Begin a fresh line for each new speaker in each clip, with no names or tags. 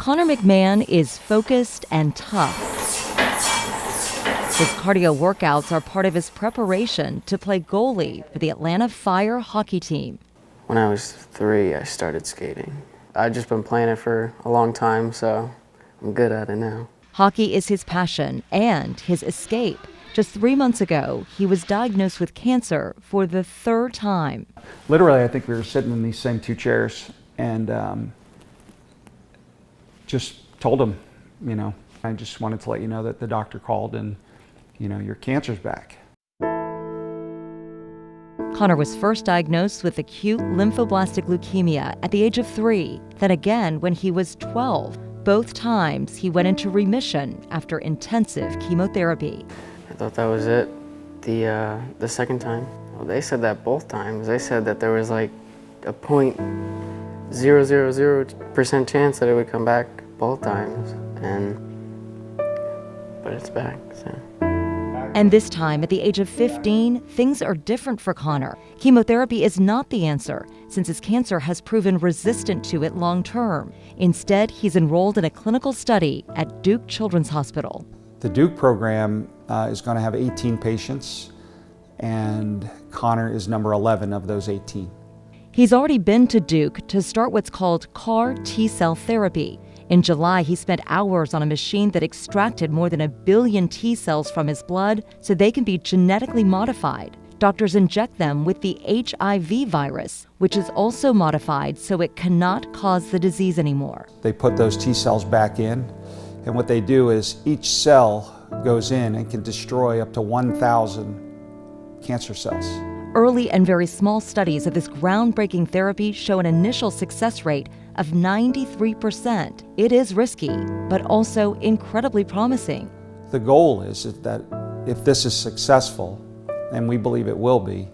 Connor McMahon is focused and tough. His cardio workouts are part of his preparation to play goalie for the Atlanta Fire hockey team.
When I was 3, I started skating. I've just been playing it for a long time, so I'm good at it now.
Hockey is his passion and his escape. Just 3 months ago, he was diagnosed with cancer for the 3rd time.
Literally, I think we were sitting in these same 2 chairs and just told him, I just wanted to let you know that the doctor called and, your cancer's back.
Connor was first diagnosed with acute lymphoblastic leukemia at the age of 3, then again when he was 12. Both times he went into remission after intensive chemotherapy.
I thought that was it. The second time, well, they said that both times. They said that there was like a 0.000% chance that it would come back both times, but it's back. So.
And this time, at the age of 15, things are different for Connor. Chemotherapy is not the answer, since his cancer has proven resistant to it long term. Instead, he's enrolled in a clinical study at Duke Children's Hospital.
The Duke program is going to have 18 patients, and Connor is number 11 of those 18.
He's already been to Duke to start what's called CAR T-cell therapy. In July, he spent hours on a machine that extracted more than 1 billion T cells from his blood so they can be genetically modified. Doctors inject them with the HIV virus, which is also modified so it cannot cause the disease anymore.
They put those T cells back in, and what they do is each cell goes in and can destroy up to 1,000 cancer cells.
Early and very small studies of this groundbreaking therapy show an initial success rate of 93%. It is risky, but also incredibly promising.
The goal is that if this is successful, and we believe it will be,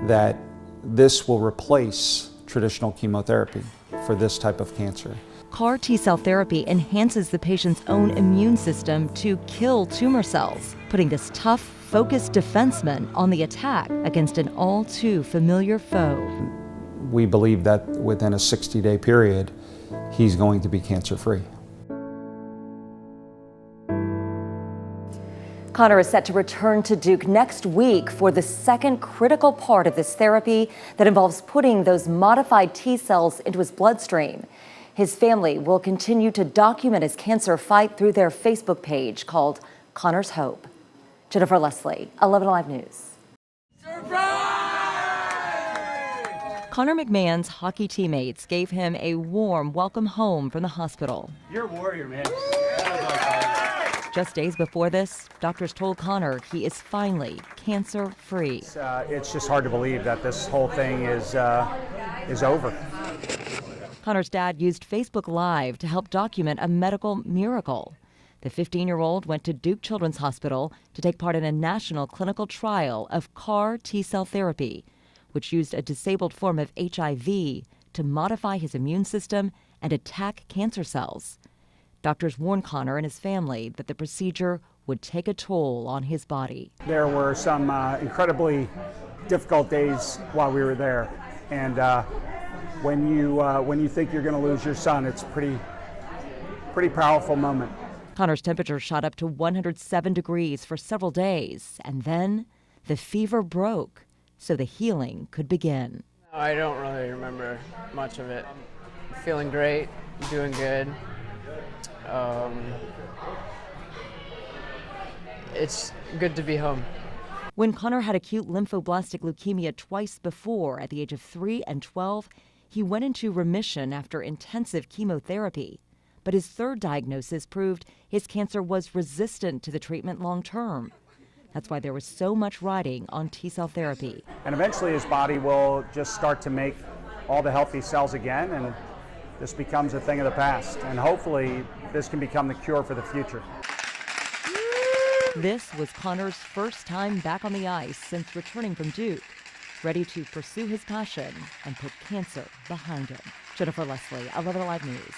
that this will replace traditional chemotherapy for this type of cancer.
CAR T-cell therapy enhances the patient's own immune system to kill tumor cells, putting this tough, focused defenseman on the attack against an all too familiar foe.
We believe that within a 60-day period, he's going to be cancer-free.
Connor is set to return to Duke next week for the second critical part of this therapy that involves putting those modified T cells into his bloodstream. His family will continue to document his cancer fight through their Facebook page called Connor's Hope. Jennifer Leslie, 11Alive News. Connor McMahon's hockey teammates gave him a warm welcome home from the hospital.
You're a warrior, man.
Just days before this, doctors told Connor he is finally cancer-free.
It's just hard to believe that this whole thing is over.
Connor's dad used Facebook Live to help document a medical miracle. The 15-year-old went to Duke Children's Hospital to take part in a national clinical trial of CAR T-cell therapy, which used a disabled form of HIV to modify his immune system and attack cancer cells. Doctors warned Connor and his family that the procedure would take a toll on his body.
There were some incredibly difficult days while we were there, and when you think you're going to lose your son, it's a pretty powerful moment.
Connor's temperature shot up to 107 degrees for several days, and then the fever broke so the healing could begin.
I don't really remember much of it. Feeling great, doing good. It's good to be home.
When Connor had acute lymphoblastic leukemia twice before at the age of 3 and 12, he went into remission after intensive chemotherapy. But his 3rd diagnosis proved his cancer was resistant to the treatment long term. That's why there was so much riding on T-cell therapy.
And eventually his body will just start to make all the healthy cells again, and this becomes a thing of the past. And hopefully this can become the cure for the future.
This was Connor's first time back on the ice since returning from Duke, ready to pursue his passion and put cancer behind him. Jennifer Leslie, 11Alive News.